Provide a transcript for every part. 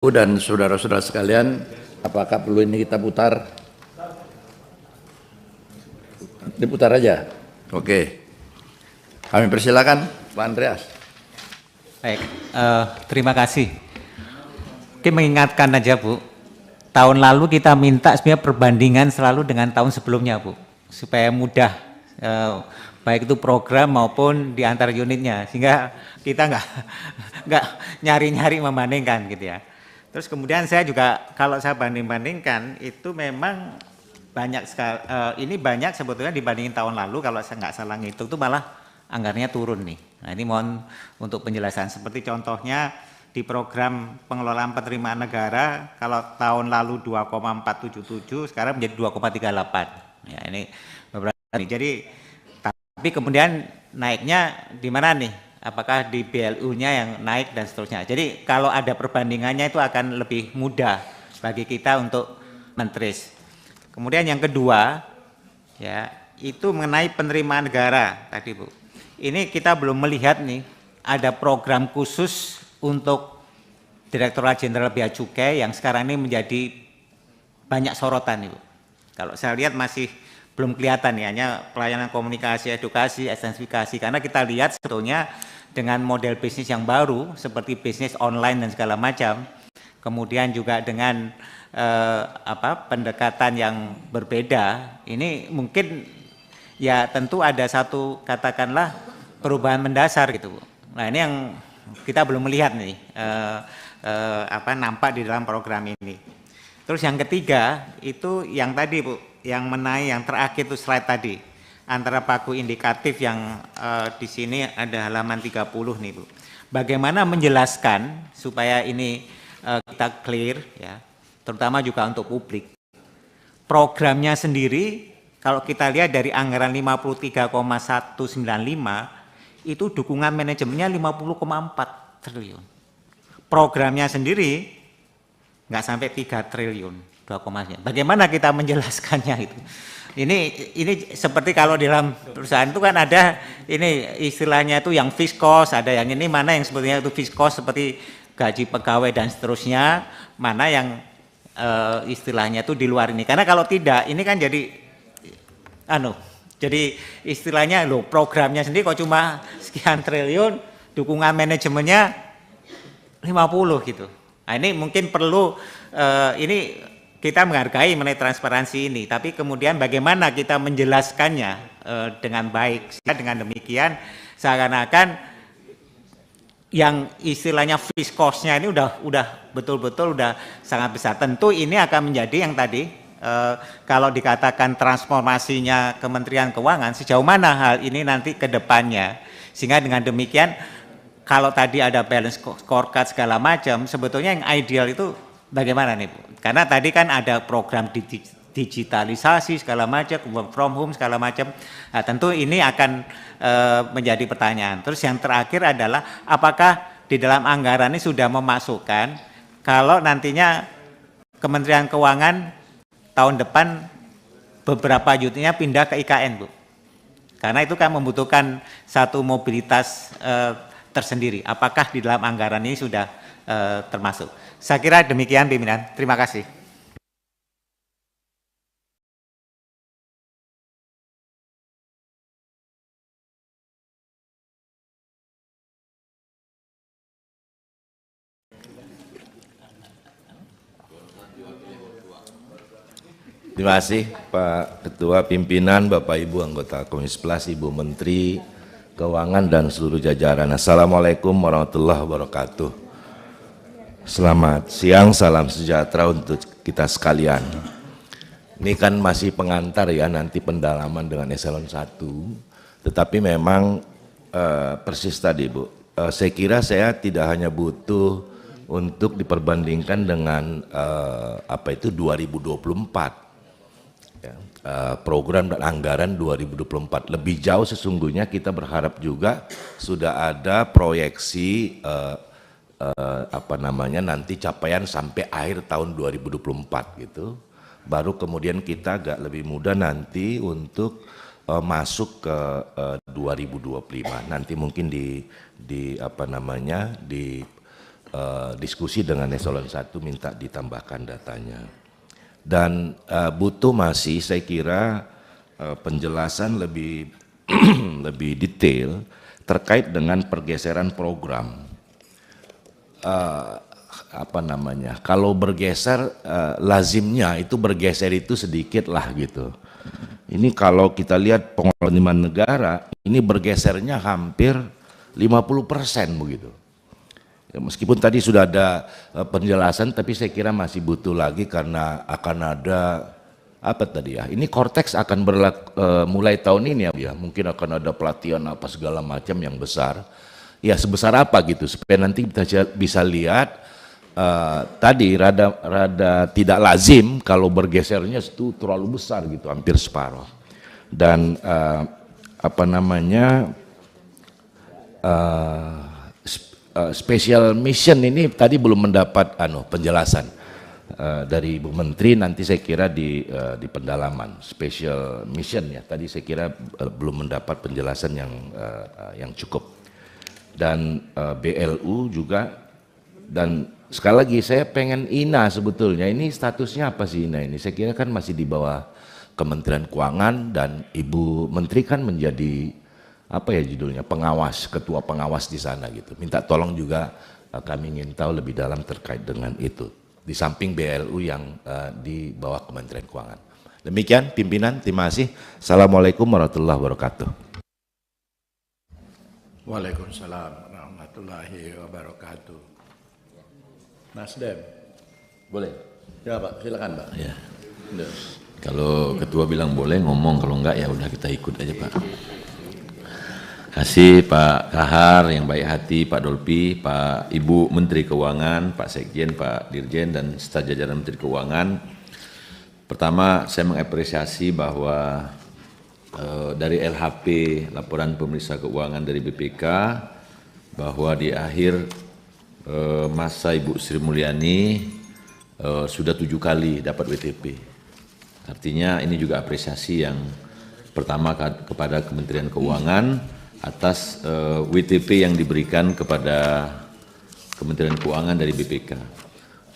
Dan saudara-saudara sekalian, apakah perlu ini kita putar? Diputar aja. Oke. Kami persilakan Pak Andreas. Baik, terima kasih. Oke, mengingatkan aja Bu, tahun lalu kita minta sebenarnya perbandingan selalu dengan tahun sebelumnya Bu, supaya mudah, baik itu program maupun di antar unitnya, sehingga kita nggak nyari-nyari membandingkan gitu ya. Terus kemudian saya juga kalau saya banding-bandingkan itu memang banyak sekali, ini banyak sebetulnya dibandingin tahun lalu, kalau saya nggak salah ngitung itu malah anggarannya turun nih. Nah ini mohon untuk penjelasan, seperti contohnya di program pengelolaan penerimaan negara, kalau tahun lalu 2,477 sekarang menjadi 2,38. Ya ini beberapa nih. Jadi tapi kemudian naiknya di mana nih? Apakah di BLU-nya yang naik dan seterusnya. Jadi kalau ada perbandingannya itu akan lebih mudah bagi kita untuk mentris. Kemudian yang kedua, ya itu mengenai penerimaan negara tadi Bu. Ini kita belum melihat nih ada program khusus untuk Direktorat Jenderal Bea Cukai yang sekarang ini menjadi banyak sorotan nih Bu. Kalau saya lihat masih belum kelihatan ya, hanya pelayanan komunikasi, edukasi, ekstensifikasi, karena kita lihat sebetulnya dengan model bisnis yang baru seperti bisnis online dan segala macam, kemudian juga dengan pendekatan yang berbeda, ini mungkin ya tentu ada satu katakanlah perubahan mendasar gitu Bu. Nah ini yang kita belum melihat nih nampak di dalam program ini. Terus yang ketiga itu yang tadi Bu, yang menaik yang terakhir itu slide tadi, antara pagu indikatif yang di sini ada halaman 30 nih Bu. Bagaimana menjelaskan supaya ini kita clear ya, terutama juga untuk publik. Programnya sendiri kalau kita lihat dari anggaran 53,195 itu dukungan manajemennya 50,4 triliun. Programnya sendiri nggak sampai 3 triliun, 2,nya. Bagaimana kita menjelaskannya itu? Ini seperti kalau di dalam perusahaan itu kan ada ini istilahnya itu yang fixed cost, ada yang ini mana yang sebetulnya itu fixed cost seperti gaji pegawai dan seterusnya, mana yang istilahnya itu di luar ini. Karena kalau tidak, ini kan jadi jadi istilahnya loh programnya sendiri kok cuma sekian triliun, dukungan manajemennya 50 gitu. Nah ini mungkin perlu ini kita menghargai mengenai transparansi ini, tapi kemudian bagaimana kita menjelaskannya dengan baik, sehingga dengan demikian seakan-akan yang istilahnya fixed cost-nya ini udah betul-betul udah sangat besar. Tentu ini akan menjadi yang tadi kalau dikatakan transformasinya Kementerian Keuangan, sejauh mana hal ini nanti ke depannya, sehingga dengan demikian kalau tadi ada balance scorecard segala macam, sebetulnya yang ideal itu bagaimana nih Bu? Karena tadi kan ada program digitalisasi segala macam, work from home segala macam. Nah, tentu ini akan menjadi pertanyaan. Terus yang terakhir adalah apakah di dalam anggaran ini sudah memasukkan kalau nantinya Kementerian Keuangan tahun depan beberapa unitnya pindah ke IKN Bu? Karena itu kan membutuhkan satu mobilitas tersendiri. Apakah di dalam anggaran ini sudah termasuk? Saya kira demikian pimpinan. Terima kasih. Terima kasih Pak Ketua Pimpinan, Bapak Ibu anggota Komisi 11, Ibu Menteri Keuangan dan seluruh jajaran. Assalamualaikum warahmatullahi wabarakatuh. Selamat siang, salam sejahtera untuk kita sekalian. Ini kan masih pengantar ya, nanti pendalaman dengan eselon 1. Tetapi memang persis tadi Bu, saya kira saya tidak hanya butuh untuk diperbandingkan dengan 2024. Program dan anggaran 2024 lebih jauh sesungguhnya kita berharap juga sudah ada proyeksi nanti capaian sampai akhir tahun 2024 gitu, baru kemudian kita agak lebih mudah nanti untuk masuk ke 2025 nanti mungkin di diskusi dengan eselon 1 minta ditambahkan datanya. Dan butuh masih saya kira penjelasan lebih lebih detail terkait dengan pergeseran program. Apa namanya? Kalau bergeser lazimnya itu bergeser itu sedikit lah gitu. Ini kalau kita lihat pengelolaan negara ini bergesernya hampir 50% begitu. Ya, meskipun tadi sudah ada penjelasan, tapi saya kira masih butuh lagi karena akan ada apa tadi ya? Ini Cortex akan mulai tahun ini ya, mungkin akan ada pelatihan apa segala macam yang besar. Ya sebesar apa gitu supaya nanti kita bisa lihat tadi rada tidak lazim kalau bergesernya itu terlalu besar gitu, hampir separuh. Dan apa namanya? Special mission ini tadi belum mendapat penjelasan dari Ibu Menteri, nanti saya kira di pendalaman special mission ya, tadi saya kira belum mendapat penjelasan yang cukup. Dan BLU juga, dan sekali lagi saya pengen INA sebetulnya, ini statusnya apa sih INA ini? Saya kira kan masih di bawah Kementerian Keuangan dan Ibu Menteri kan menjadi apa ya judulnya, pengawas, ketua pengawas di sana gitu. Minta tolong juga kami ingin tahu lebih dalam terkait dengan itu. Di samping BLU yang di bawah Kementerian Keuangan. Demikian pimpinan, terima kasih. Assalamualaikum warahmatullahi wabarakatuh. Waalaikumsalam warahmatullahi wabarakatuh. Nasdem. Boleh? Ya Pak, silakan Pak. Ya. Kalau ketua bilang boleh ngomong, kalau enggak ya udah kita ikut aja Pak. Kasih Pak Kahar yang baik hati, Pak Dolpi, Pak Ibu Menteri Keuangan, Pak Sekjen, Pak Dirjen, dan staf jajaran Menteri Keuangan. Pertama, saya mengapresiasi bahwa dari LHP, Laporan Pemeriksa Keuangan dari BPK, bahwa di akhir masa Ibu Sri Mulyani sudah 7 kali dapat WTP. Artinya ini juga apresiasi yang pertama kepada Kementerian Keuangan atas WTP yang diberikan kepada Kementerian Keuangan dari BPK.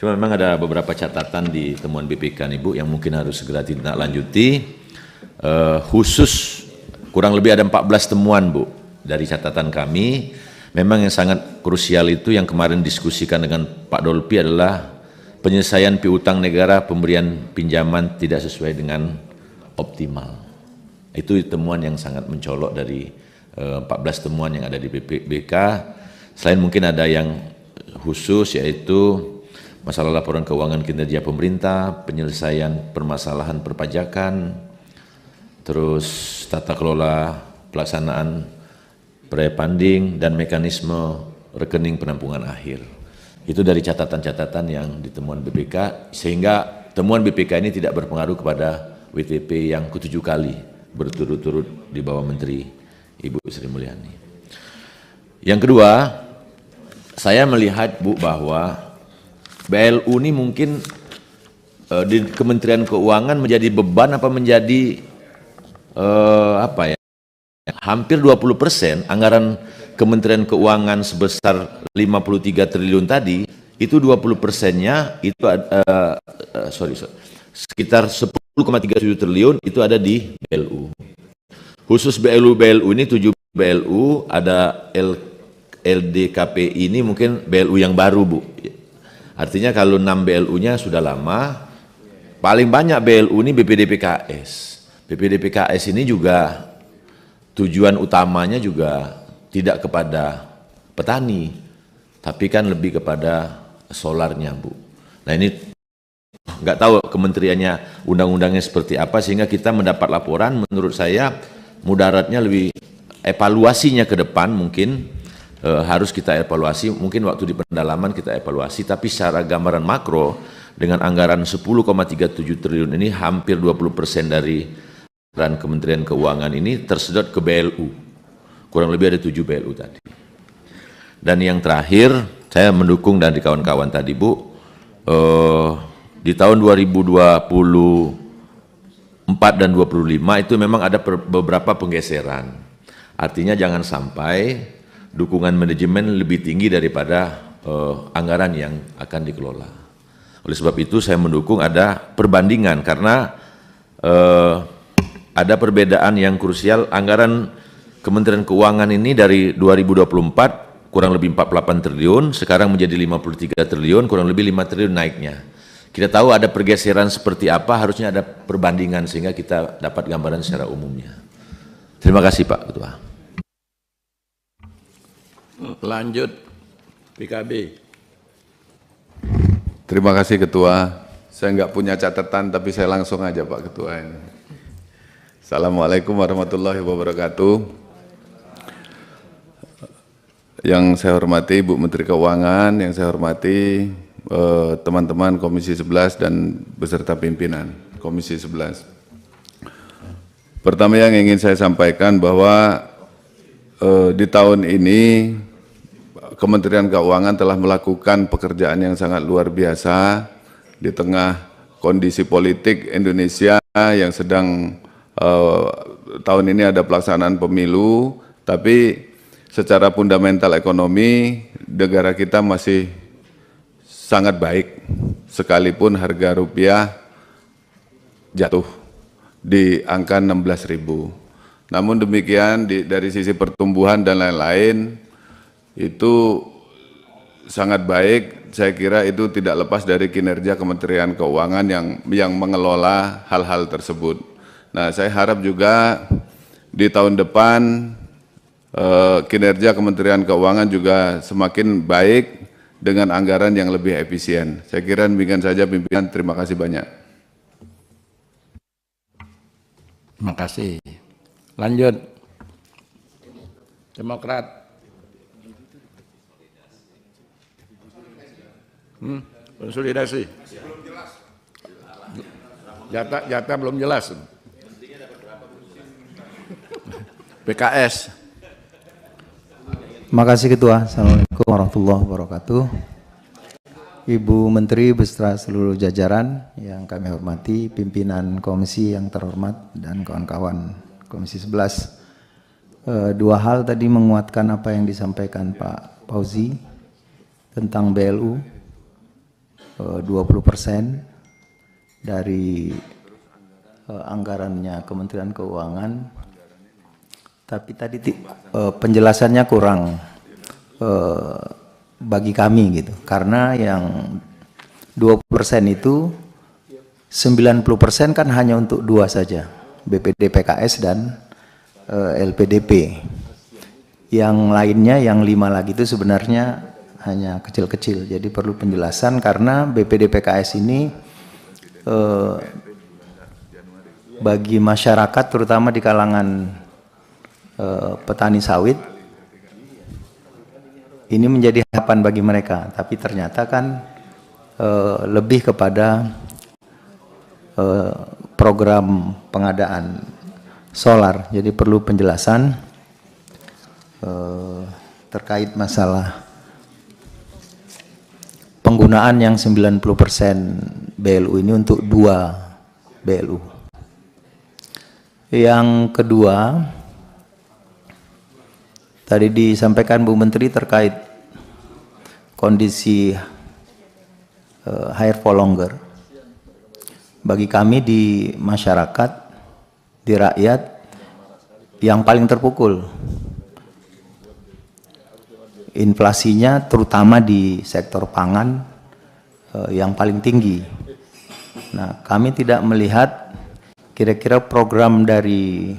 Cuma memang ada beberapa catatan di temuan BPK nih Bu yang mungkin harus segera ditindaklanjuti. Khusus kurang lebih ada 14 temuan Bu dari catatan kami. Memang yang sangat krusial itu yang kemarin diskusikan dengan Pak Dolpi adalah penyelesaian piutang negara, pemberian pinjaman tidak sesuai dengan optimal. Itu temuan yang sangat mencolok dari 14 temuan yang ada di BPK. Selain mungkin ada yang khusus yaitu masalah laporan keuangan kinerja pemerintah, penyelesaian permasalahan perpajakan, terus tata kelola pelaksanaan pre-funding dan mekanisme rekening penampungan akhir. Itu dari catatan-catatan yang ditemuan BPK, sehingga temuan BPK ini tidak berpengaruh kepada WTP yang ke-7 kali berturut-turut di bawah Menteri Ibu Sri Mulyani. Yang kedua, saya melihat Bu bahwa BLU ini mungkin di Kementerian Keuangan menjadi beban apa menjadi apa ya? Hampir 20% anggaran Kementerian Keuangan sebesar 53 triliun tadi, itu 20%-nya itu sekitar 10,37 triliun itu ada di BLU. Khusus BLU ini 7 BLU, ada LDKPI ini mungkin BLU yang baru Bu. Artinya kalau 6 BLU-nya sudah lama, paling banyak BLU ini BPDPKS. BPDPKS ini juga tujuan utamanya juga tidak kepada petani, tapi kan lebih kepada solarnya Bu. Nah ini nggak tahu kementeriannya undang-undangnya seperti apa, sehingga kita mendapat laporan, menurut saya mudaratnya lebih evaluasinya ke depan mungkin harus kita evaluasi, mungkin waktu di pendalaman kita evaluasi, tapi secara gambaran makro dengan anggaran 10,37 triliun ini hampir 20% dari anggaran Kementerian Keuangan ini tersedot ke BLU, kurang lebih ada 7 BLU tadi. Dan yang terakhir, saya mendukung dari kawan-kawan tadi Bu, di tahun 2024 dan 25 itu memang ada beberapa penggeseran. Artinya jangan sampai dukungan manajemen lebih tinggi daripada anggaran yang akan dikelola. Oleh sebab itu saya mendukung ada perbandingan karena ada perbedaan yang krusial. Anggaran Kementerian Keuangan ini dari 2024 kurang lebih 48 triliun, sekarang menjadi 53 triliun, kurang lebih 5 triliun naiknya. Kita tahu ada pergeseran seperti apa, harusnya ada perbandingan sehingga kita dapat gambaran secara umumnya. Terima kasih Pak Ketua. Lanjut, PKB. Terima kasih Ketua. Saya nggak punya catatan, tapi saya langsung aja Pak Ketua ini. Assalamualaikum warahmatullahi wabarakatuh. Yang saya hormati Ibu Menteri Keuangan, yang saya hormati teman-teman Komisi 11 dan beserta pimpinan Komisi 11. Pertama yang ingin saya sampaikan bahwa di tahun ini Kementerian Keuangan telah melakukan pekerjaan yang sangat luar biasa di tengah kondisi politik Indonesia yang sedang tahun ini ada pelaksanaan pemilu, tapi secara fundamental ekonomi negara kita masih sangat baik sekalipun harga rupiah jatuh di angka 16.000. Namun demikian dari sisi pertumbuhan dan lain-lain itu sangat baik. Saya kira itu tidak lepas dari kinerja Kementerian Keuangan yang mengelola hal-hal tersebut. Nah, saya harap juga di tahun depan kinerja Kementerian Keuangan juga semakin baik dengan anggaran yang lebih efisien. Saya kira demikian saja pimpinan. Terima kasih banyak. Terima kasih. Lanjut. Demokrat. Konsolidasi. Jatah belum jelas. PKS. Terima kasih Ketua. Assalamualaikum warahmatullahi wabarakatuh. Ibu Menteri beserta seluruh jajaran yang kami hormati, pimpinan komisi yang terhormat dan kawan-kawan Komisi 11. Dua hal tadi menguatkan apa yang disampaikan Pak Fauzi tentang BLU, 20% dari anggarannya Kementerian Keuangan. Tapi tadi penjelasannya kurang bagi kami gitu, karena yang 20% itu 90% kan hanya untuk dua saja, BPD PKS dan LPDP. Yang lainnya, yang 5 lagi itu sebenarnya hanya kecil-kecil, jadi perlu penjelasan karena BPD PKS ini bagi masyarakat terutama di kalangan petani sawit ini menjadi harapan bagi mereka, tapi ternyata kan lebih kepada program pengadaan solar, jadi perlu penjelasan terkait masalah penggunaan yang 90% BLU ini untuk 2 BLU. Yang kedua, tadi disampaikan Bu Menteri terkait kondisi higher for longer. Bagi kami di masyarakat, di rakyat, yang paling terpukul inflasinya terutama di sektor pangan yang paling tinggi. Nah, kami tidak melihat kira-kira program dari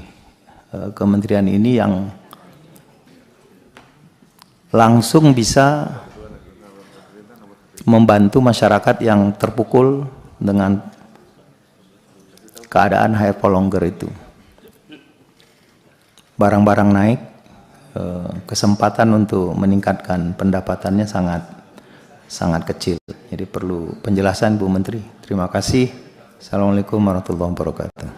kementerian ini yang langsung bisa membantu masyarakat yang terpukul dengan keadaan higher for longer itu. Barang-barang naik, kesempatan untuk meningkatkan pendapatannya sangat kecil. Jadi perlu penjelasan Bu Menteri. Terima kasih. Assalamualaikum warahmatullahi wabarakatuh.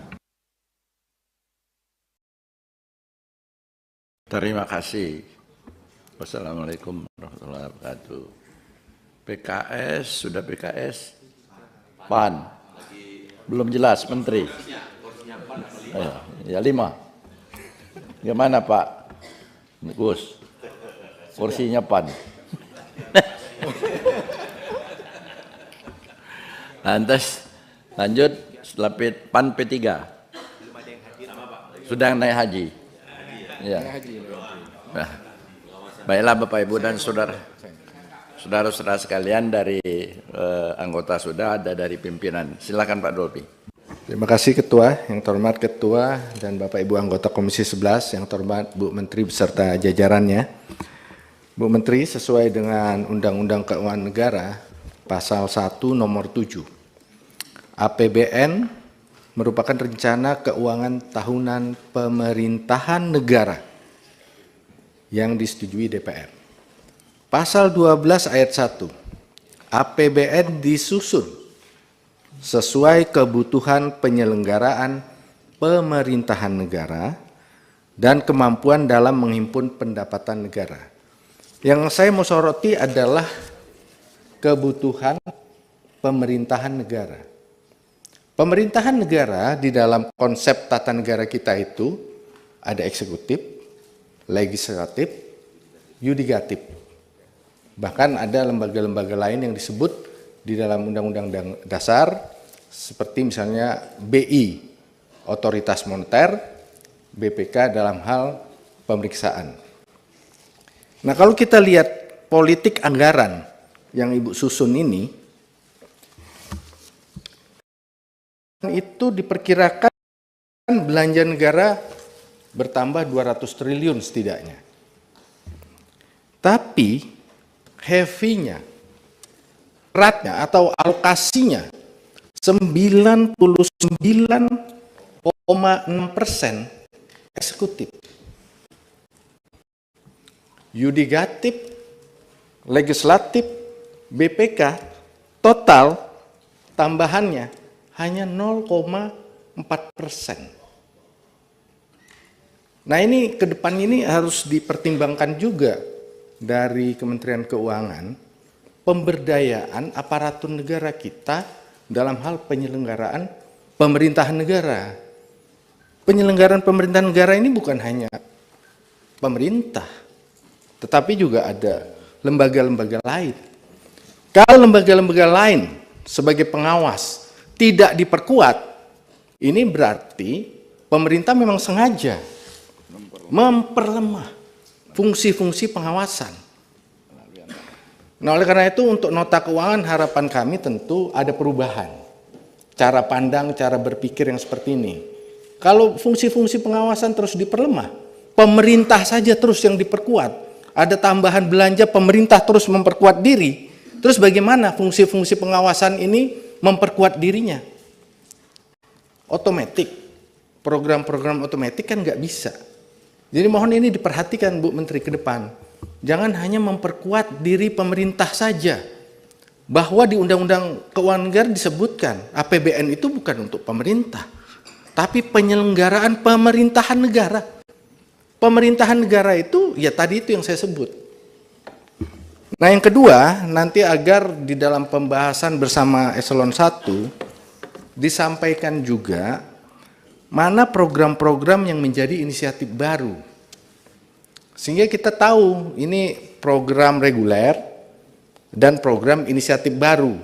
Terima kasih. Wassalamualaikum warahmatullahi wabarakatuh. PKS, sudah PKS? PAN? Belum jelas, Menteri? Ya 5. Gimana Pak Gus? Kursinya PAN. Lantas lanjut setelah PAN P3. Sudah naik haji. Ya. Nah, baiklah Bapak Ibu dan saudara-saudara sekalian, dari anggota sudah ada, dari pimpinan. Silakan Pak Dolpi. Terima kasih Ketua, yang terhormat Ketua dan Bapak Ibu anggota Komisi 11, yang terhormat Bu Menteri beserta jajarannya. Bu Menteri, sesuai dengan Undang-Undang Keuangan Negara, Pasal 1 Nomor 7, APBN merupakan rencana keuangan tahunan pemerintahan negara yang disetujui DPR. Pasal 12 ayat 1, APBN disusun sesuai kebutuhan penyelenggaraan pemerintahan negara dan kemampuan dalam menghimpun pendapatan negara. Yang saya mau soroti adalah kebutuhan pemerintahan negara. Pemerintahan negara di dalam konsep tata negara kita itu ada eksekutif, legislatif, yudikatif. Bahkan ada lembaga-lembaga lain yang disebut di dalam Undang-Undang Dasar, seperti misalnya BI, Otoritas Moneter, BPK dalam hal pemeriksaan. Nah, kalau kita lihat politik anggaran yang Ibu susun ini, itu diperkirakan belanja negara bertambah 200 triliun setidaknya. Tapi heavy-nya, ratnya atau alokasinya 99,6% eksekutif. Yudikatif, legislatif, BPK, total tambahannya hanya 0,4%. Nah, ini ke depan ini harus dipertimbangkan juga dari Kementerian Keuangan, pemberdayaan aparatur negara kita dalam hal penyelenggaraan pemerintahan negara. Penyelenggaraan pemerintahan negara ini bukan hanya pemerintah, tetapi juga ada lembaga-lembaga lain. Kalau lembaga-lembaga lain sebagai pengawas tidak diperkuat, ini berarti pemerintah memang sengaja memperlemah fungsi-fungsi pengawasan. Nah, oleh karena itu untuk nota keuangan harapan kami tentu ada perubahan. Cara pandang, cara berpikir yang seperti ini. Kalau fungsi-fungsi pengawasan terus diperlemah, pemerintah saja terus yang diperkuat, ada tambahan belanja pemerintah terus memperkuat diri, terus bagaimana fungsi-fungsi pengawasan ini memperkuat dirinya? Otomatis, program-program otomatis kan nggak bisa. Jadi mohon ini diperhatikan Bu Menteri ke depan. Jangan hanya memperkuat diri pemerintah saja. Bahwa di Undang-Undang Keuangan Negara disebutkan APBN itu bukan untuk pemerintah, tapi penyelenggaraan pemerintahan negara. Pemerintahan negara itu ya tadi itu yang saya sebut. Nah, yang kedua, nanti agar di dalam pembahasan bersama Eselon 1 disampaikan juga mana program-program yang menjadi inisiatif baru. Sehingga kita tahu ini program reguler dan program inisiatif baru.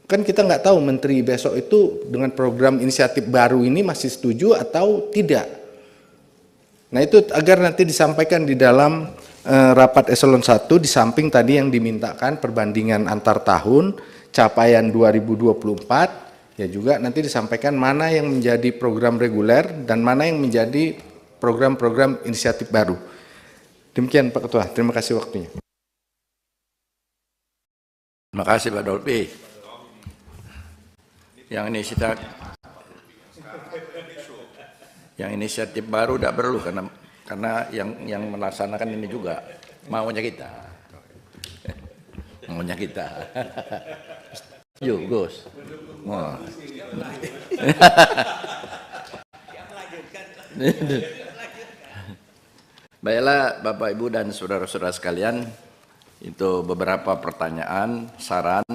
Kan kita nggak tahu Menteri besok itu dengan program inisiatif baru ini masih setuju atau tidak. Nah, itu agar nanti disampaikan di dalam rapat Eselon 1, di samping tadi yang dimintakan perbandingan antar tahun, capaian 2024, ya juga nanti disampaikan mana yang menjadi program reguler dan mana yang menjadi program-program inisiatif baru. Demikian Pak Ketua, terima kasih waktunya. Terima kasih Pak Dolpi. Yang inisiatif baru tidak perlu karena yang melaksanakan ini juga maunya kita. Maunya kita. Yuk, Gus. Wah. Baiklah Bapak Ibu dan saudara-saudara sekalian, itu beberapa pertanyaan, saran,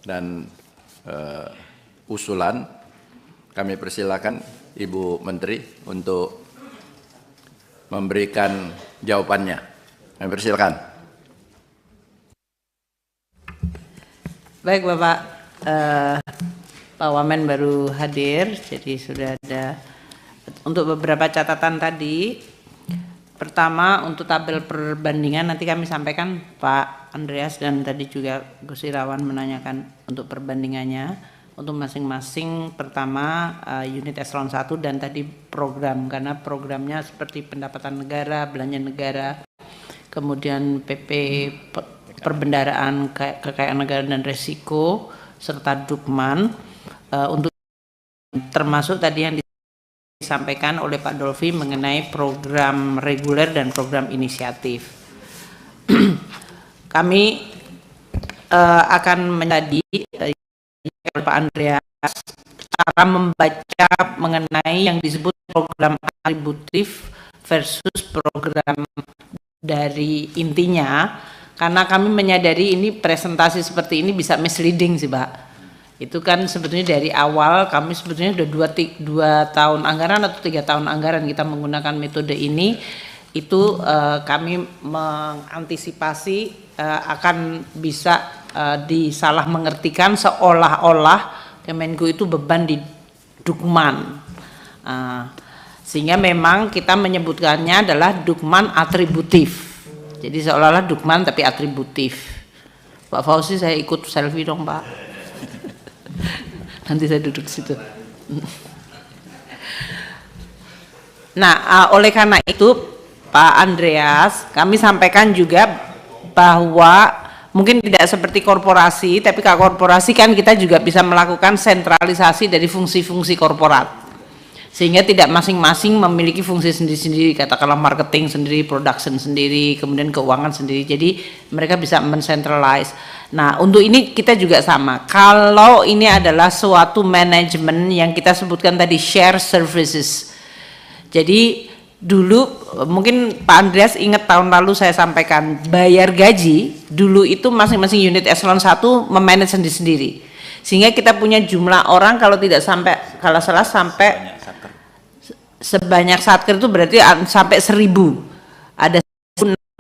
dan usulan. Kami persilakan Ibu Menteri untuk memberikan jawabannya. Kami persilakan. Baik Bapak Pak Wamen baru hadir, jadi sudah ada untuk beberapa catatan tadi. Pertama, untuk tabel perbandingan nanti kami sampaikan Pak Andreas, dan tadi juga Gus Irawan menanyakan untuk perbandingannya untuk masing-masing. Pertama unit eselon 1 dan tadi program, karena programnya seperti pendapatan negara, belanja negara, kemudian PP perbendaraan kekayaan negara dan resiko, serta Dukman untuk termasuk tadi yang disampaikan oleh Pak Dolfi mengenai program reguler dan program inisiatif. Kami akan menjadi Pak Andreas cara membaca mengenai yang disebut program atributif versus program dari intinya, karena kami menyadari ini presentasi seperti ini bisa misleading sih Pak. Itu kan sebetulnya dari awal kami sebetulnya sudah 2 tahun anggaran atau 3 tahun anggaran kita menggunakan metode ini. Itu kami mengantisipasi akan bisa disalah mengertikan seolah-olah Kemenku itu beban di Dukman. Sehingga memang kita menyebutkannya adalah Dukman atributif. Jadi seolah-olah Dukman tapi atributif. Pak Fauzi, saya ikut selfie dong Pak. Nanti saya duduk situ. Nah, oleh karena itu Pak Andreas, kami sampaikan juga bahwa mungkin tidak seperti korporasi, tapi kalau korporasi kan kita juga bisa melakukan sentralisasi dari fungsi-fungsi korporat, sehingga tidak masing-masing memiliki fungsi sendiri-sendiri, katakanlah marketing sendiri, production sendiri, kemudian keuangan sendiri, jadi mereka bisa mencentralize. Nah, untuk ini kita juga sama. Kalau ini adalah suatu manajemen yang kita sebutkan tadi share services. Jadi dulu mungkin Pak Andreas ingat tahun lalu saya sampaikan bayar gaji dulu itu masing-masing unit eselon 1 memanage sendiri-sendiri. Sehingga kita punya jumlah orang kalau tidak sampai, kalau salah sampai sebanyak satker itu berarti sampai 1000. Ada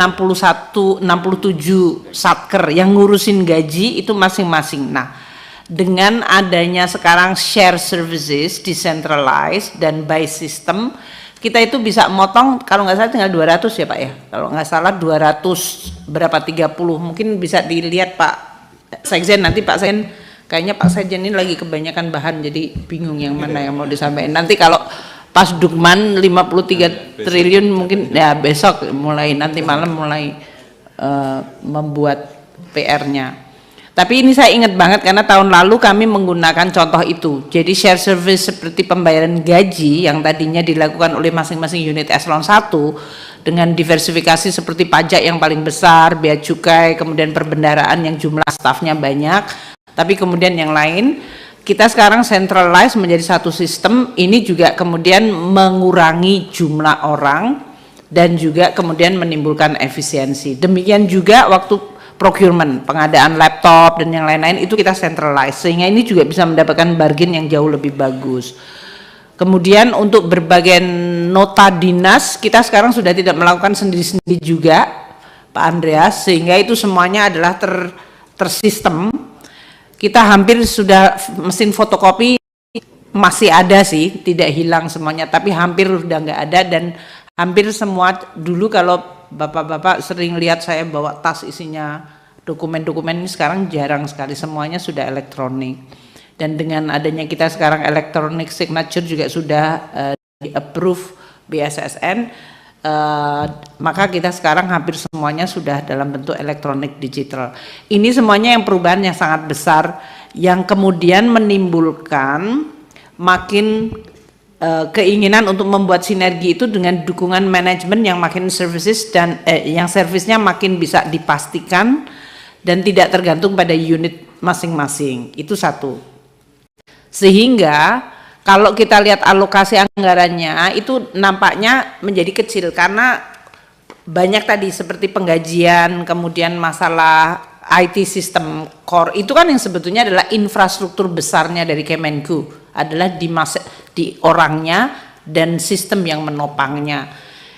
67 satker yang ngurusin gaji itu masing-masing. Nah, dengan adanya sekarang share services, decentralized dan by system, kita itu bisa motong kalau nggak salah tinggal 200 ya Pak ya. Kalau nggak salah 200 berapa 30, mungkin bisa dilihat Pak Sekjen, nanti Pak Sekjen, kayaknya Pak Sekjen ini lagi kebanyakan bahan jadi bingung yang mana yang mau disampaikan. Nanti kalau pas Dukman 53 triliun mungkin ya besok mulai, nanti malam mulai membuat PR-nya. Tapi ini saya ingat banget karena tahun lalu kami menggunakan contoh itu. Jadi share service seperti pembayaran gaji yang tadinya dilakukan oleh masing-masing unit eselon 1 dengan diversifikasi seperti pajak yang paling besar, bea cukai, kemudian perbendaraan yang jumlah stafnya banyak, tapi kemudian yang lain kita sekarang centralize menjadi satu sistem. Ini juga kemudian mengurangi jumlah orang dan juga kemudian menimbulkan efisiensi. Demikian juga waktu procurement, pengadaan laptop dan yang lain-lain itu kita centralize, sehingga ini juga bisa mendapatkan bargain yang jauh lebih bagus. Kemudian untuk berbagai nota dinas kita sekarang sudah tidak melakukan sendiri-sendiri juga Pak Andreas, sehingga itu semuanya adalah tersistem. Kita hampir sudah mesin fotokopi masih ada sih, tidak hilang semuanya, tapi hampir udah nggak ada. Dan hampir semua dulu kalau bapak-bapak sering lihat saya bawa tas isinya dokumen-dokumen, ini sekarang jarang sekali, semuanya sudah elektronik. Dan dengan adanya kita sekarang electronic signature juga sudah di-approve BSSN, maka kita sekarang hampir semuanya sudah dalam bentuk elektronik digital. Ini semuanya yang perubahan yang sangat besar yang kemudian menimbulkan makin keinginan untuk membuat sinergi itu dengan dukungan manajemen yang makin services dan yang servisnya makin bisa dipastikan dan tidak tergantung pada unit masing-masing. Itu satu. Sehingga kalau kita lihat alokasi anggarannya itu nampaknya menjadi kecil karena banyak tadi seperti penggajian, kemudian masalah IT sistem core, itu kan yang sebetulnya adalah infrastruktur besarnya dari Kemenku, adalah di orangnya dan sistem yang menopangnya.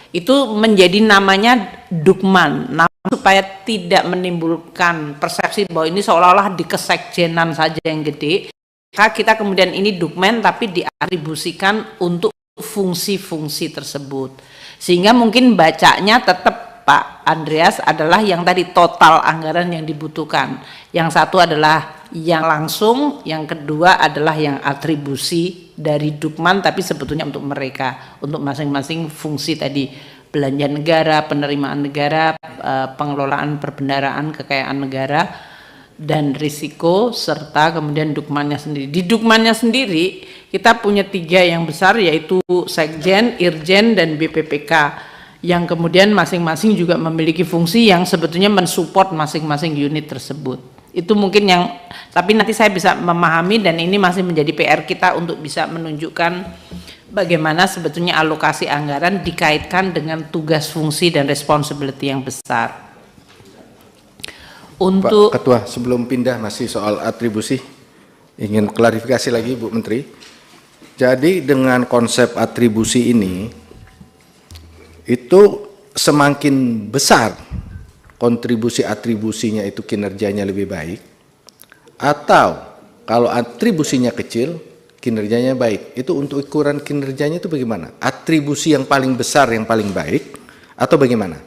Itu menjadi namanya Dukman. Nama supaya tidak menimbulkan persepsi bahwa ini seolah-olah di kesekjenan saja yang gede, maka kita kemudian ini Dukmen tapi diatribusikan untuk fungsi-fungsi tersebut. Sehingga mungkin bacanya tetap Pak Andreas adalah yang tadi total anggaran yang dibutuhkan. Yang satu adalah yang langsung, yang kedua adalah yang atribusi dari Dukman tapi sebetulnya untuk mereka, untuk masing-masing fungsi tadi. Belanja negara, penerimaan negara, pengelolaan perbendaharaan kekayaan negara, dan risiko, serta kemudian Dukmannya sendiri. Di Dukmannya sendiri, kita punya 3 yang besar, yaitu Sekjen, Irjen, dan BPPK, yang kemudian masing-masing juga memiliki fungsi yang sebetulnya mensupport masing-masing unit tersebut. Itu mungkin yang, tapi nanti saya bisa memahami, dan ini masih menjadi PR kita untuk bisa menunjukkan bagaimana sebetulnya alokasi anggaran dikaitkan dengan tugas, fungsi, dan responsibility yang besar. Untuk Pak Ketua, sebelum pindah masih soal atribusi, ingin klarifikasi lagi Bu Menteri. Jadi dengan konsep atribusi ini, itu semakin besar kontribusi atribusinya itu kinerjanya lebih baik, atau kalau atribusinya kecil, kinerjanya baik. Itu untuk ukuran kinerjanya itu bagaimana? Atribusi yang paling besar yang paling baik atau bagaimana?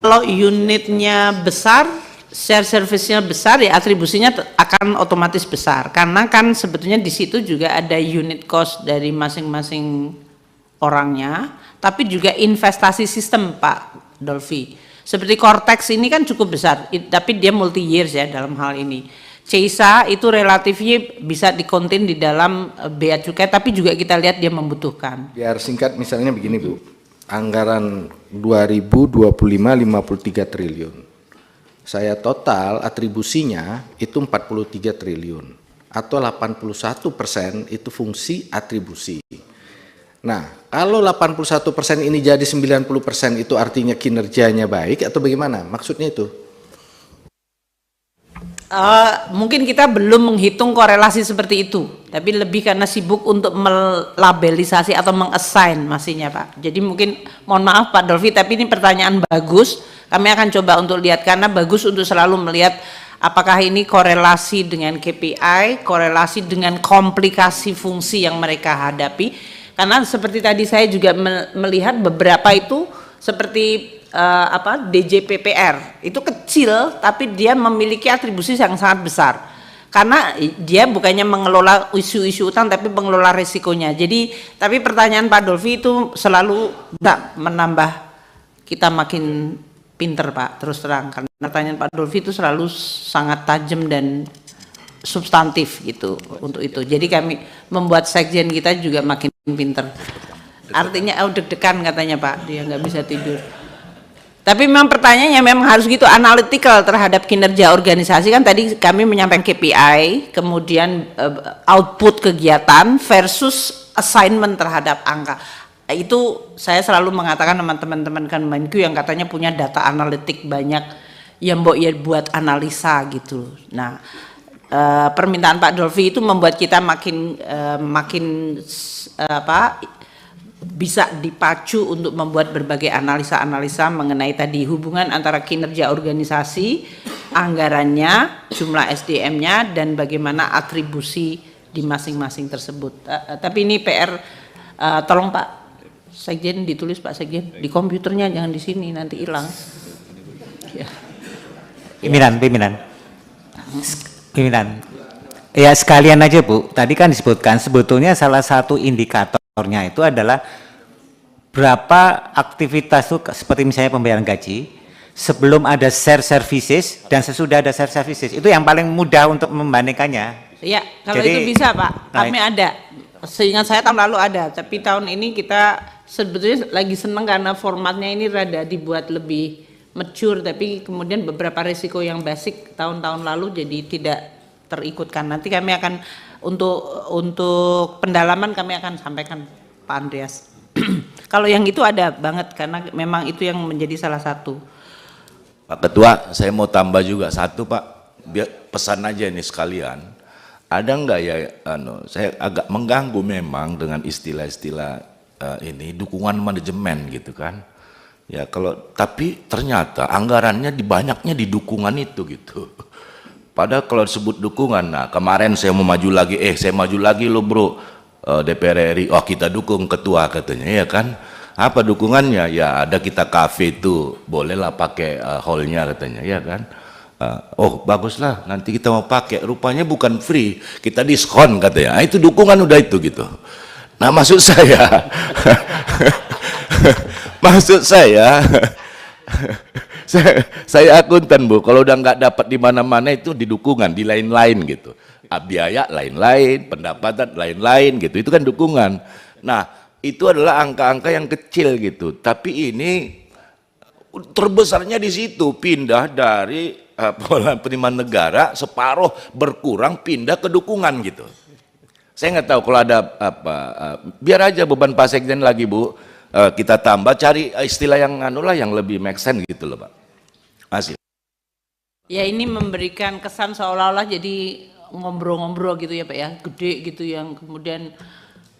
kalau unitnya besar, share service-nya besar, ya atribusinya akan otomatis besar. Karena kan sebetulnya di situ juga ada unit cost dari masing-masing orangnya, tapi juga investasi sistem Pak Dolfi. Seperti Cortex ini kan cukup besar, tapi dia multi years ya dalam hal ini. CISA itu relatifnya bisa dikonten di dalam bea cukai, tapi juga kita lihat dia membutuhkan. Biar singkat misalnya begini Bu, anggaran 2025 53 triliun. Saya total atribusinya itu 43 triliun atau 81% itu fungsi atribusi. Nah, kalau 81% ini jadi 90% itu artinya kinerjanya baik atau bagaimana? Maksudnya itu? Mungkin kita belum menghitung korelasi seperti itu, tapi lebih karena sibuk untuk melabelisasi atau mengassign masihnya Pak. Jadi mungkin mohon maaf Pak Dolfi, tapi ini pertanyaan bagus. Kami akan coba untuk lihat, karena bagus untuk selalu melihat apakah ini korelasi dengan KPI, korelasi dengan komplikasi fungsi yang mereka hadapi. Karena seperti tadi saya juga melihat beberapa itu seperti DJPPR itu kecil tapi dia memiliki atribusi yang sangat besar karena dia bukannya mengelola isu-isu utang tapi mengelola risikonya. Jadi tapi pertanyaan Pak Dolfi itu selalu menambah kita makin pinter Pak, terus terang, karena pertanyaan Pak Dolfi itu selalu sangat tajam dan substantif gitu untuk itu. Jadi kami membuat sekjen kita juga makin pinter. Artinya deg-degan katanya Pak, dia nggak bisa tidur. Tapi memang pertanyaannya memang harus gitu, analytical terhadap kinerja organisasi. Kan tadi kami menyampaikan KPI, kemudian output kegiatan versus assignment terhadap angka. Itu saya selalu mengatakan sama teman-teman Kemenku yang katanya punya data analitik banyak, yang buat analisa gitu. Nah, permintaan Pak Dolfi itu membuat kita makin bisa dipacu untuk membuat berbagai analisa-analisa mengenai tadi hubungan antara kinerja organisasi, anggarannya, jumlah SDM-nya, dan bagaimana atribusi di masing-masing tersebut. Tapi ini PR, tolong Pak Sekjen ditulis Pak Sekjen, di komputernya jangan di sini nanti hilang. Ya. Pimpinan. Ya sekalian aja Bu, tadi kan disebutkan sebetulnya salah satu indikator itu adalah berapa aktivitas itu seperti misalnya pembayaran gaji sebelum ada share services dan sesudah ada share services, itu yang paling mudah untuk membandingkannya. Ya, kalau jadi, itu bisa Pak, kami ada. Seingat saya tahun lalu ada, tapi tahun ini kita sebetulnya lagi seneng karena formatnya ini rada dibuat lebih mature, tapi kemudian beberapa risiko yang basic tahun-tahun lalu jadi tidak terikutkan. Nanti kami akan untuk pendalaman kami akan sampaikan Pak Andreas. Kalau yang itu ada banget karena memang itu yang menjadi salah satu. Pak Ketua, saya mau tambah juga satu Pak, biar pesan aja ini sekalian. Ada enggak ya, saya agak mengganggu memang dengan istilah-istilah ini dukungan manajemen gitu kan. Ya tapi ternyata anggarannya banyaknya di dukungan itu gitu. Padahal kalau disebut dukungan, nah kemarin saya mau maju lagi, saya maju lagi lo bro, DPR RI, oh kita dukung ketua katanya, ya kan? Apa dukungannya? Ya ada kita kafe itu, bolehlah pakai hallnya katanya, ya kan? Oh baguslah, nanti kita mau pakai, rupanya bukan free, kita diskon katanya. Nah, itu dukungan udah itu gitu. Nah maksud saya, maksud saya akuntan Bu, kalau udah nggak dapat di mana-mana itu di dukungan, di lain-lain gitu. Biaya lain-lain, pendapatan lain-lain gitu, itu kan dukungan. Nah itu adalah angka-angka yang kecil gitu, tapi ini terbesarnya di situ, pindah dari penerimaan negara separuh berkurang pindah ke dukungan gitu. Saya nggak tahu kalau ada apa, biar aja beban Pak Sekjen lagi Bu, kita tambah cari istilah yang yang lebih make sense gitu loh Pak. Masih. Ya ini memberikan kesan seolah-olah jadi ngobrol-ngobrol gitu ya Pak ya, gede gitu yang kemudian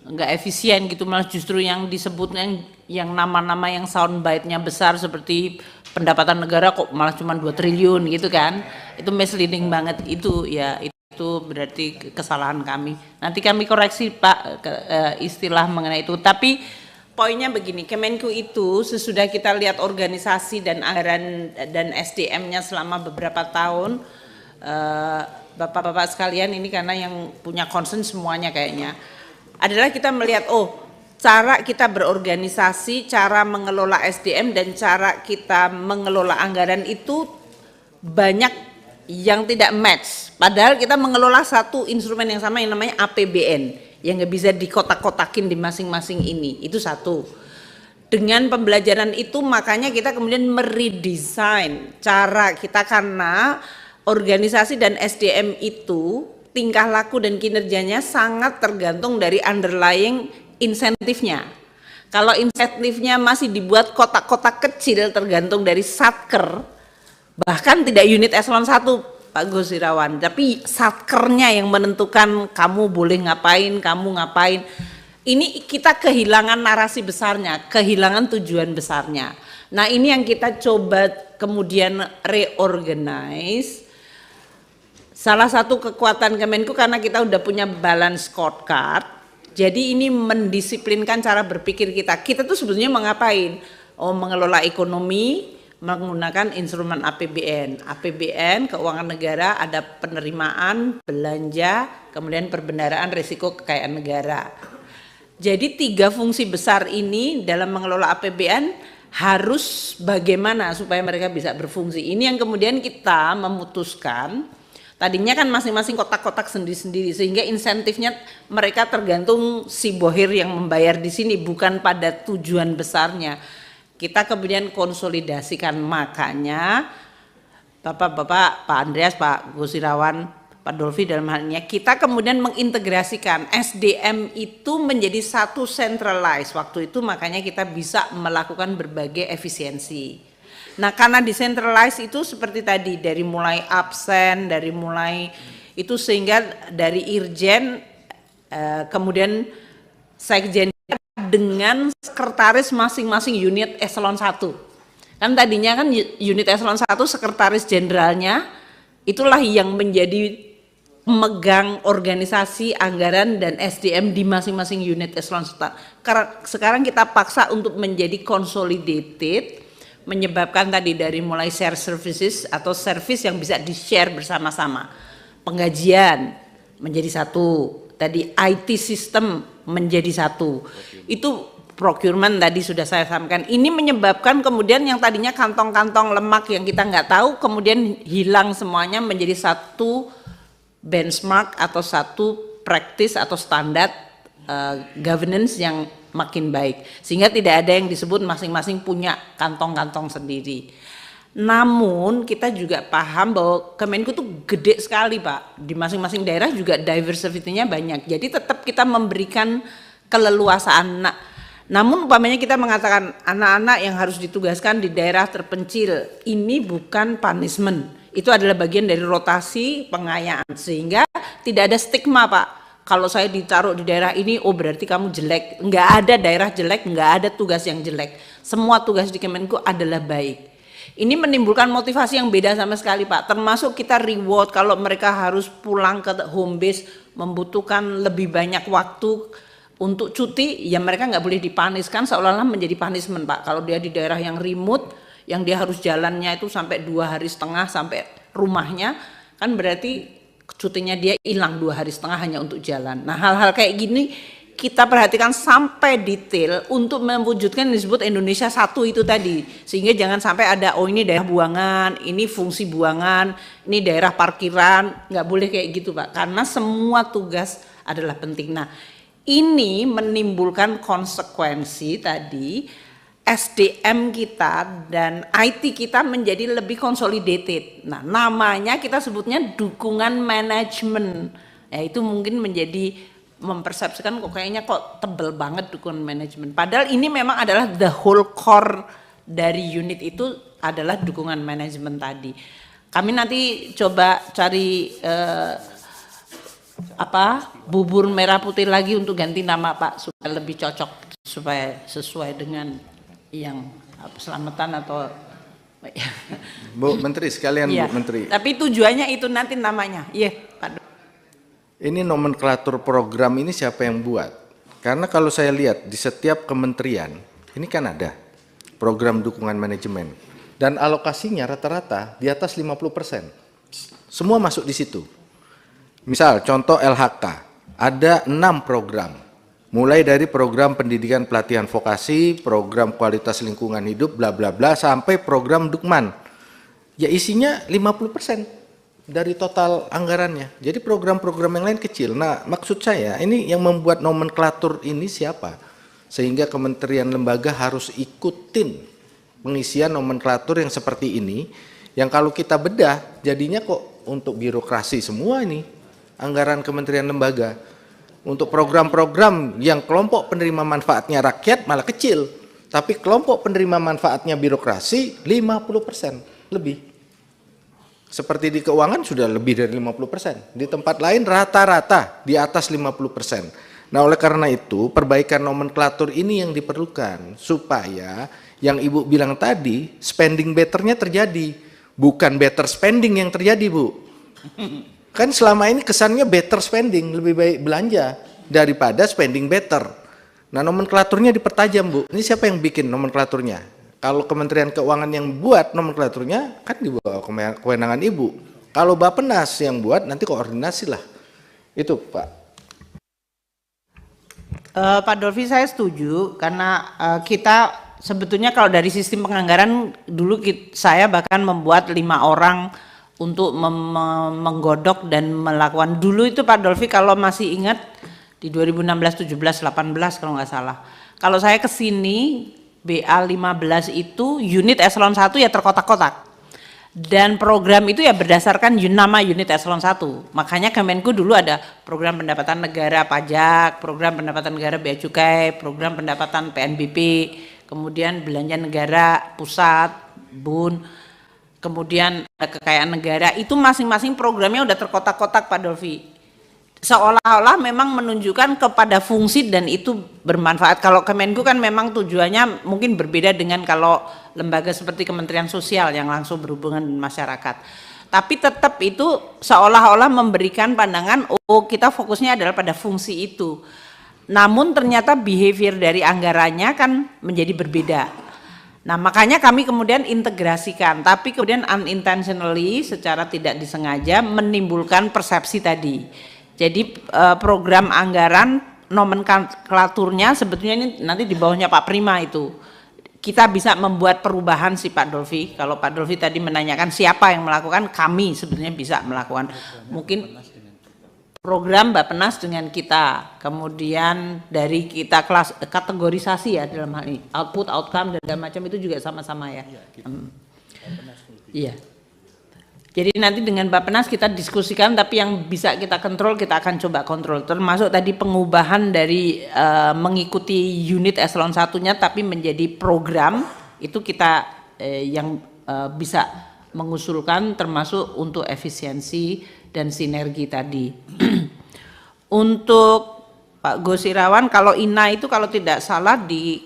nggak efisien gitu, malah justru yang disebutnya yang nama-nama yang soundbite-nya besar seperti pendapatan negara kok malah cuma 2 triliun gitu kan, itu misleading banget itu ya, itu berarti kesalahan kami. Nanti kami koreksi Pak istilah mengenai itu, tapi poinnya begini, Kemenku itu sesudah kita lihat organisasi dan anggaran dan SDM-nya selama beberapa tahun, Bapak-bapak sekalian ini karena yang punya concern semuanya kayaknya, adalah kita melihat cara kita berorganisasi, cara mengelola SDM dan cara kita mengelola anggaran itu banyak yang tidak match. Padahal kita mengelola satu instrumen yang sama yang namanya APBN yang nggak bisa dikotak-kotakin di masing-masing ini. Itu satu. Dengan pembelajaran itu makanya kita kemudian meredesain cara kita, karena organisasi dan SDM itu tingkah laku dan kinerjanya sangat tergantung dari underlying insentifnya. Kalau insentifnya masih dibuat kotak-kotak kecil tergantung dari satker, bahkan tidak unit eselon 1 Pak Gus Irawan, tapi satkernya yang menentukan kamu boleh ngapain, kamu ngapain. Ini kita kehilangan narasi besarnya, kehilangan tujuan besarnya. Nah ini yang kita coba kemudian reorganize. Salah satu kekuatan Kemenku karena kita udah punya balance scorecard, jadi ini mendisiplinkan cara berpikir kita. Kita tuh sebetulnya mau ngapain? Mengelola ekonomi menggunakan instrumen APBN. APBN, keuangan negara, ada penerimaan, belanja, kemudian perbendaharaan risiko kekayaan negara. Jadi 3 fungsi besar ini dalam mengelola APBN harus bagaimana supaya mereka bisa berfungsi. Ini yang kemudian kita memutuskan. Tadinya kan masing-masing kotak-kotak sendiri-sendiri sehingga insentifnya mereka tergantung si bohir yang membayar di sini, bukan pada tujuan besarnya. Kita kemudian konsolidasikan, makanya Bapak-bapak, Pak Andreas, Pak Gus Irawan, Pak Dolfi dalam hal ini, kita kemudian mengintegrasikan SDM itu menjadi satu centralized. Waktu itu makanya kita bisa melakukan berbagai efisiensi. Nah karena decentralized itu seperti tadi, dari mulai absen, dari mulai itu sehingga dari Irjen, kemudian Sekjen dengan sekretaris masing-masing unit eselon 1. Kan tadinya kan unit eselon 1 sekretaris jenderalnya itulah yang menjadi megang organisasi, anggaran dan SDM di masing-masing unit eselon 1. Sekarang kita paksa untuk menjadi consolidated, menyebabkan tadi dari mulai share services atau service yang bisa di-share bersama-sama, penggajian menjadi satu, tadi IT system menjadi satu, itu procurement tadi sudah saya sampaikan. Ini menyebabkan kemudian yang tadinya kantong-kantong lemak yang kita nggak tahu kemudian hilang semuanya menjadi satu benchmark atau satu practice atau standar governance yang makin baik, sehingga tidak ada yang disebut masing-masing punya kantong-kantong sendiri. Namun kita juga paham bahwa Kemenku itu gede sekali Pak, di masing-masing daerah juga diversity-nya banyak, jadi tetap kita memberikan keleluasaan. Namun umpamanya kita mengatakan anak-anak yang harus ditugaskan di daerah terpencil, ini bukan punishment, itu adalah bagian dari rotasi pengayaan, sehingga tidak ada stigma Pak. Kalau saya ditaruh di daerah ini, oh berarti kamu jelek. Enggak ada daerah jelek, enggak ada tugas yang jelek. semua tugas di Kemenko adalah baik. Ini menimbulkan motivasi yang beda sama sekali Pak, termasuk kita reward kalau mereka harus pulang ke home base membutuhkan lebih banyak waktu untuk cuti, ya mereka nggak boleh dipaniskan seolah-olah menjadi punishment Pak. Kalau dia di daerah yang remote, yang dia harus jalannya itu sampai 2,5 hari sampai rumahnya, kan berarti cutinya dia hilang 2,5 hari hanya untuk jalan. Nah hal-hal kayak gini kita perhatikan sampai detail untuk mewujudkan yang disebut Indonesia Satu itu tadi, sehingga jangan sampai ada oh ini daerah buangan, ini fungsi buangan, ini daerah parkiran, nggak boleh kayak gitu Pak, karena semua tugas adalah penting. Nah ini menimbulkan konsekuensi tadi SDM kita dan IT kita menjadi lebih consolidated. Nah namanya kita sebutnya dukungan manajemen, ya itu mungkin menjadi mempersepsikan kok kayaknya kok tebel banget dukungan manajemen. Padahal ini memang adalah the whole core dari unit itu adalah dukungan manajemen tadi. Kami nanti coba cari bubur merah putih lagi untuk ganti nama Pak supaya lebih cocok, supaya sesuai dengan yang selamatan atau Bu Menteri sekalian ya, Bu Menteri. Tapi tujuannya itu nanti namanya. Iya Pak. Ini nomenklatur program ini siapa yang buat? Karena kalau saya lihat di setiap kementerian, ini kan ada program dukungan manajemen. Dan alokasinya rata-rata di atas 50%. Semua masuk di situ. Misal contoh LHK, ada 6 program. Mulai dari program pendidikan pelatihan vokasi, program kualitas lingkungan hidup, bla bla bla, sampai program Dukman. Ya isinya 50%. Dari total anggarannya. Jadi program-program yang lain kecil. Nah, maksud saya ini yang membuat nomenklatur ini siapa? Sehingga kementerian lembaga harus ikutin pengisian nomenklatur yang seperti ini. Yang kalau kita bedah, jadinya kok untuk birokrasi semua ini. Anggaran kementerian lembaga. Untuk program-program yang kelompok penerima manfaatnya rakyat malah kecil. Tapi kelompok penerima manfaatnya birokrasi 50% lebih. Seperti di keuangan sudah lebih dari 50%. Di tempat lain rata-rata di atas 50%. Nah oleh karena itu perbaikan nomenklatur ini yang diperlukan. Supaya yang Ibu bilang tadi spending betternya terjadi. Bukan better spending yang terjadi Bu. Kan selama ini kesannya better spending. Lebih baik belanja daripada spending better. Nah nomenklaturnya dipertajam Bu. Ini siapa yang bikin nomenklaturnya? Kalau Kementerian Keuangan yang buat nomenklaturnya kan di bawah kewenangan Ibu. Kalau Bappenas yang buat nanti koordinasi lah. Itu Pak. Pak Dolfi saya setuju karena kita sebetulnya kalau dari sistem penganggaran dulu saya bahkan membuat 5 orang untuk menggodok dan melakukan dulu itu Pak Dolfi kalau masih ingat di 2016, 17, 18 kalau nggak salah. Kalau saya ke sini BA15 itu unit eselon 1 ya terkotak-kotak. Dan program itu ya berdasarkan nama unit eselon 1. Makanya Kemenku dulu ada program pendapatan negara pajak, program pendapatan negara bea cukai, program pendapatan PNBP, kemudian belanja negara pusat, BUN, kemudian kekayaan negara. Itu masing-masing programnya udah terkotak-kotak Pak Dolfi. Seolah-olah memang menunjukkan kepada fungsi dan itu bermanfaat. Kalau Kemenku kan memang tujuannya mungkin berbeda dengan kalau lembaga seperti Kementerian Sosial yang langsung berhubungan dengan masyarakat. Tapi tetap itu seolah-olah memberikan pandangan oh kita fokusnya adalah pada fungsi itu. Namun ternyata behavior dari anggarannya kan menjadi berbeda. Nah makanya kami kemudian integrasikan, tapi kemudian unintentionally secara tidak disengaja menimbulkan persepsi tadi. Jadi program anggaran nomenklaturnya sebetulnya ini nanti di bawahnya Pak Prima itu. Kita bisa membuat perubahan sih Pak Dolfi. Kalau Pak Dolfi tadi menanyakan siapa yang melakukan, kami sebetulnya bisa melakukan. Mungkin program Bappenas dengan kita, kemudian dari kita kelas kategorisasi ya dalam hal ini, output, outcome dan segala macam itu juga sama-sama ya. Iya. Jadi nanti dengan Bappenas kita diskusikan, tapi yang bisa kita kontrol kita akan coba kontrol. Termasuk tadi pengubahan dari mengikuti unit eselon 1-nya tapi menjadi program, itu kita yang bisa mengusulkan termasuk untuk efisiensi dan sinergi tadi. Untuk Pak Gosirawan, kalau INA itu kalau tidak salah di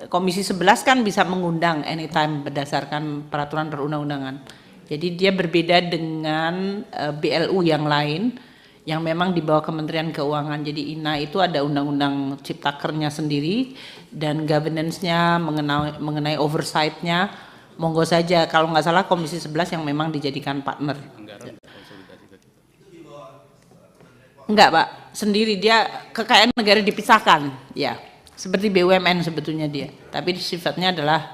Komisi 11 kan bisa mengundang anytime berdasarkan peraturan perundang-undangan. Jadi dia berbeda dengan BLU yang lain yang memang di bawah Kementerian Keuangan. Jadi INA itu ada undang-undang ciptakernya sendiri dan governance-nya mengenai oversight-nya. Monggo saja, kalau nggak salah Komisi 11 yang memang dijadikan partner. Enggak Pak, sendiri dia kekayaan negara dipisahkan, ya seperti BUMN sebetulnya dia. Tapi sifatnya adalah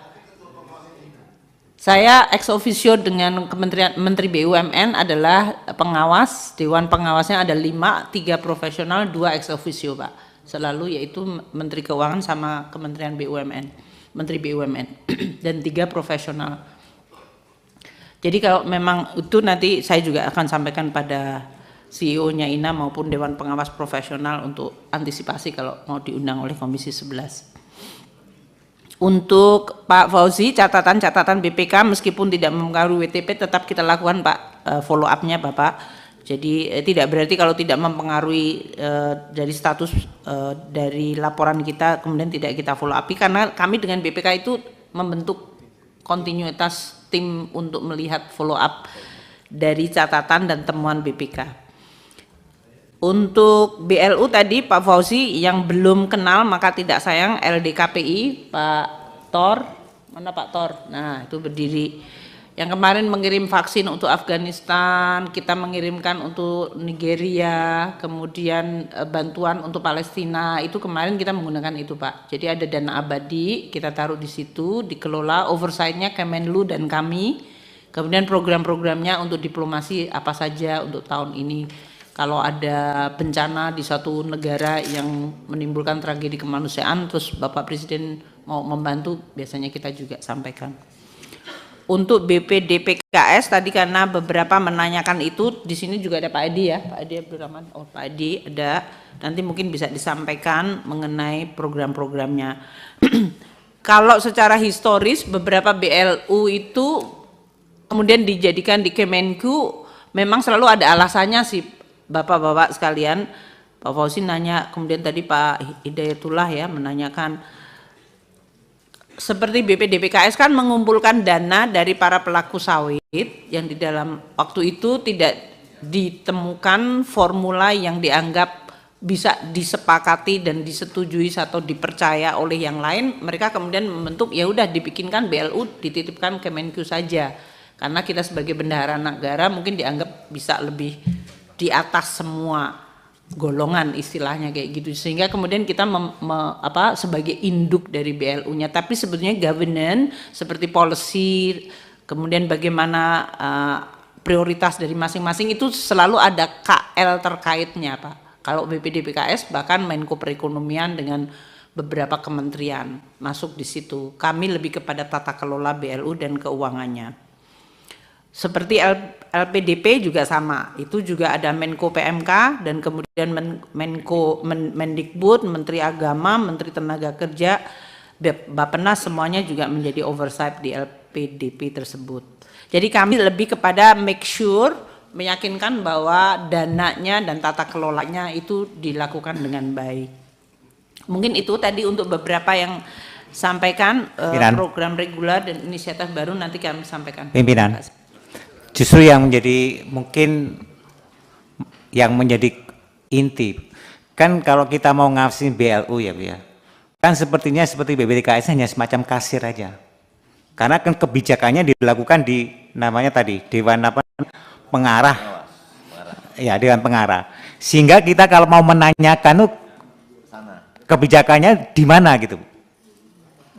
saya ex officio dengan Kementerian Menteri BUMN adalah pengawas, dewan pengawasnya ada 5, 3 profesional, 2 ex officio Pak. Selalu yaitu Menteri Keuangan sama Kementerian BUMN, Menteri BUMN dan 3 profesional. Jadi kalau memang itu nanti saya juga akan sampaikan pada CEO-nya INA maupun dewan pengawas profesional untuk antisipasi kalau mau diundang oleh Komisi 11. Untuk Pak Fauzi, catatan-catatan BPK meskipun tidak mempengaruhi WTP tetap kita lakukan Pak, follow up-nya Bapak. Jadi tidak berarti kalau tidak mempengaruhi dari status dari laporan kita kemudian tidak kita follow up, karena kami dengan BPK itu membentuk kontinuitas tim untuk melihat follow up dari catatan dan temuan BPK. Untuk BLU tadi Pak Fauzi yang belum kenal maka tidak sayang, LDKPI Pak Tor, mana Pak Tor? Nah itu berdiri. Yang kemarin mengirim vaksin untuk Afghanistan, kita mengirimkan untuk Nigeria, kemudian bantuan untuk Palestina, itu kemarin kita menggunakan itu Pak. Jadi ada dana abadi, kita taruh di situ, dikelola, oversight-nya Kemenlu dan kami, kemudian program-programnya untuk diplomasi apa saja untuk tahun ini. Kalau ada bencana di suatu negara yang menimbulkan tragedi kemanusiaan, terus Bapak Presiden mau membantu, biasanya kita juga sampaikan. Untuk BPDPKS tadi karena beberapa menanyakan itu, di sini juga ada Pak Edi ya, Pak Edi Abdurrahman. Oh Pak Edi ada, nanti mungkin bisa disampaikan mengenai program-programnya. Kalau secara historis beberapa BLU itu kemudian dijadikan di Kemenku, memang selalu ada alasannya sih. Bapak-bapak sekalian, Pak Fauzi nanya, kemudian tadi Pak Hidayatullah ya menanyakan, seperti BPDPKS kan mengumpulkan dana dari para pelaku sawit yang di dalam waktu itu tidak ditemukan formula yang dianggap bisa disepakati dan disetujui atau dipercaya oleh yang lain, mereka kemudian membentuk ya udah dibikinkan BLU, dititipkan Kemenku saja, karena kita sebagai bendahara negara mungkin dianggap bisa lebih di atas semua golongan istilahnya kayak gitu, sehingga kemudian kita sebagai induk dari BLU-nya, tapi sebetulnya governance seperti policy, kemudian bagaimana prioritas dari masing-masing itu selalu ada KL terkaitnya Pak. Kalau BPDPKS bahkan Menko Perekonomian dengan beberapa kementerian masuk di situ. Kami lebih kepada tata kelola BLU dan keuangannya. Seperti LPDP juga sama, itu juga ada Menko PMK dan kemudian Menko Mendikbud, Menteri Agama, Menteri Tenaga Kerja, Bappenas semuanya juga menjadi oversight di LPDP tersebut. Jadi kami lebih kepada make sure, meyakinkan bahwa dananya dan tata kelolanya itu dilakukan dengan baik. Mungkin itu tadi untuk beberapa yang sampaikan program reguler dan inisiatif baru nanti kami sampaikan. Pimpinan. Justru yang menjadi mungkin yang menjadi inti kan kalau kita mau ngasihin BLU ya Bu ya, kan sepertinya seperti BPDKS hanya semacam kasir aja, karena kan kebijakannya dilakukan di namanya tadi Dewan Pengarah, ya Dewan Pengarah, sehingga kita kalau mau menanyakan kebijakannya di mana gitu,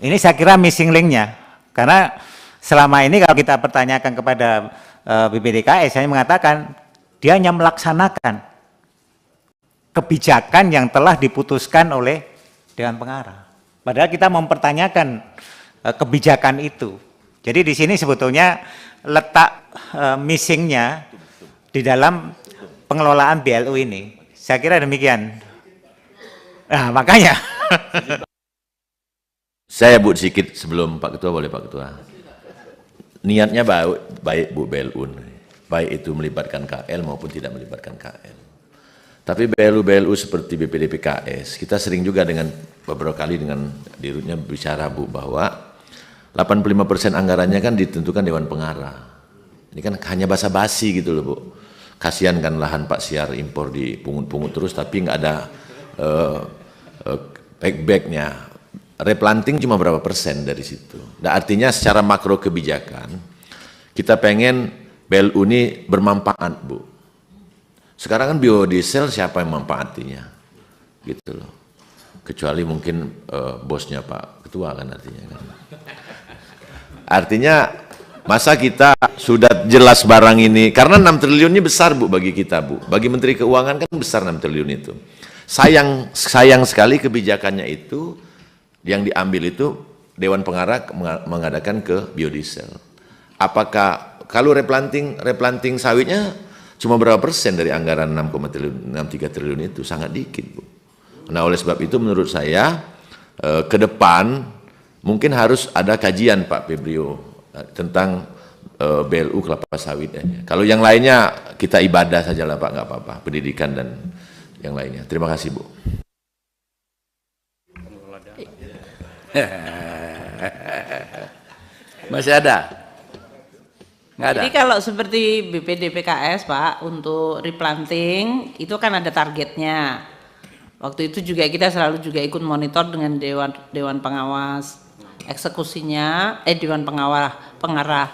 ini saya kira missing linknya, karena selama ini kalau kita pertanyakan kepada BPDKS, saya mengatakan dia hanya melaksanakan kebijakan yang telah diputuskan oleh Dewan Pengarah. Padahal kita mempertanyakan kebijakan itu. Jadi di sini sebetulnya letak missingnya di dalam pengelolaan BLU ini. Saya kira demikian. Nah makanya. Saya sedikit sebelum Pak Ketua, boleh Pak Ketua? Niatnya baik Bu BLU, baik itu melibatkan KL maupun tidak melibatkan KL. Tapi BLU-BLU seperti BPDPKS, kita sering juga dengan beberapa kali dengan dirutnya bicara Bu bahwa 85% anggarannya kan ditentukan Dewan Pengarah. Ini kan hanya basa-basi gitu loh Bu. Kasihan kan lahan Pak Siar impor dipungut-pungut terus tapi nggak ada back-backnya. Replanting cuma berapa persen dari situ. Dan artinya secara makro kebijakan, kita pengen BLU ini bermanfaat Bu. Sekarang kan biodiesel siapa yang manfaatinya? Gitu loh. Kecuali mungkin bosnya Pak Ketua kan artinya kan. Artinya masa kita sudah jelas barang ini, karena 6 triliun ini besar Bu bagi kita Bu. Bagi Menteri Keuangan kan besar 6 triliun itu. Sayang sekali kebijakannya itu, yang diambil itu Dewan Pengarah mengadakan ke biodiesel. Apakah kalau replanting sawitnya cuma berapa persen dari anggaran 6,3 triliun itu? Sangat dikit Bu. Nah oleh sebab itu menurut saya ke depan mungkin harus ada kajian Pak Febrio tentang BLU kelapa sawit aja. Kalau yang lainnya kita ibadah saja lah Pak, nggak apa-apa, pendidikan dan yang lainnya. Terima kasih Bu. Masih ada? Nggak ada? Jadi kalau seperti BPDPKS Pak, untuk replanting itu kan ada targetnya. Waktu itu juga kita selalu juga ikut monitor dengan Dewan Pengawas. Eksekusinya, Dewan Pengarah.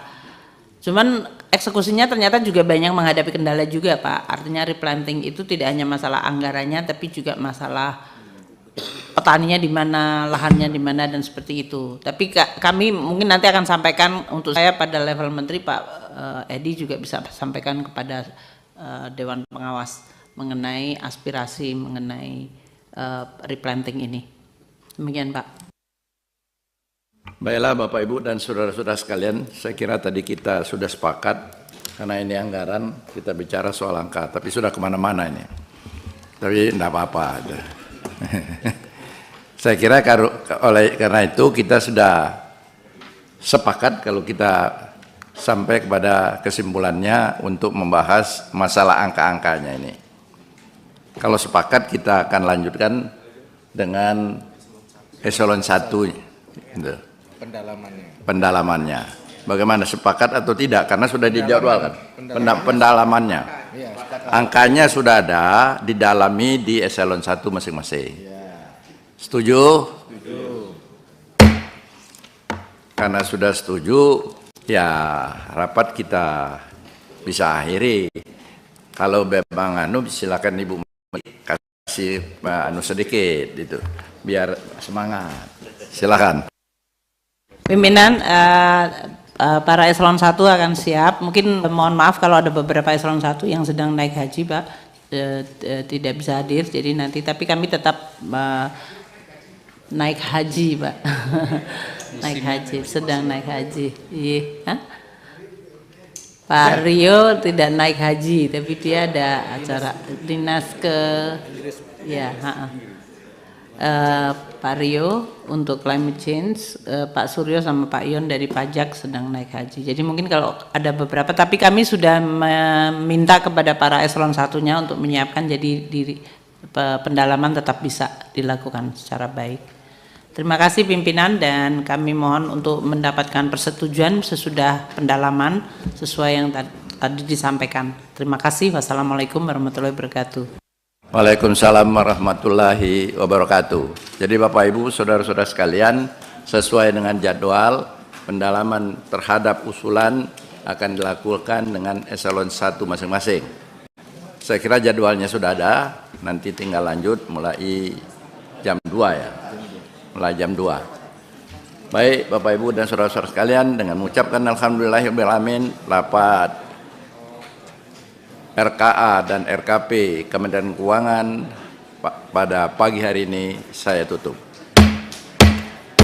Cuman eksekusinya ternyata juga banyak menghadapi kendala juga Pak. Artinya replanting itu tidak hanya masalah anggarannya, tapi juga masalah petaninya di mana, lahannya di mana dan seperti itu. Tapi kami mungkin nanti akan sampaikan untuk saya pada level menteri Pak Edi juga bisa sampaikan kepada Dewan Pengawas mengenai aspirasi mengenai replanting ini. Demikian Pak. Baiklah Bapak Ibu dan saudara-saudara sekalian, saya kira tadi kita sudah sepakat karena ini anggaran kita bicara soal angka, tapi sudah kemana-mana ini. Tapi enggak apa-apa. Saya kira karena itu kita sudah sepakat kalau kita sampai kepada kesimpulannya untuk membahas masalah angka-angkanya ini. Kalau sepakat kita akan lanjutkan dengan eselon 1 gitu. Pendalamannya. Bagaimana, sepakat atau tidak? Karena sudah dijadwalkan pendalamannya. Angkanya sudah ada, didalami di eselon 1 masing-masing. Setuju? Setuju. Karena sudah setuju, ya rapat kita bisa akhiri. Kalau memang silakan Ibu kasih sedikit itu, biar semangat. Silakan. Pimpinan, para eselon 1 akan siap. Mungkin mohon maaf kalau ada beberapa eselon 1 yang sedang naik haji Pak, tidak bisa hadir. Jadi nanti, tapi kami tetap naik haji Pak. Naik haji, sedang naik haji. Iya. Pak Rio tidak naik haji, tapi dia ada acara dinas ke, ya. Pak Rio untuk climate change, Pak Suryo sama Pak Ion dari pajak sedang naik haji. Jadi mungkin kalau ada beberapa, tapi kami sudah meminta kepada para eselon 1-nya untuk menyiapkan, jadi pendalaman tetap bisa dilakukan secara baik. Terima kasih pimpinan, dan kami mohon untuk mendapatkan persetujuan sesudah pendalaman sesuai yang tadi disampaikan. Terima kasih. Wassalamualaikum warahmatullahi wabarakatuh. Waalaikumsalam warahmatullahi wabarakatuh. Jadi Bapak Ibu, saudara-saudara sekalian, sesuai dengan jadwal, pendalaman terhadap usulan akan dilakukan dengan eselon 1 masing-masing. Saya kira jadwalnya sudah ada, nanti tinggal lanjut mulai jam 2 ya. Mulai jam 2. Baik Bapak Ibu dan saudara-saudara sekalian, dengan mengucapkan alhamdulillahirabbil alamin, rapat RKA dan RKP Kementerian Keuangan pada pagi hari ini saya tutup.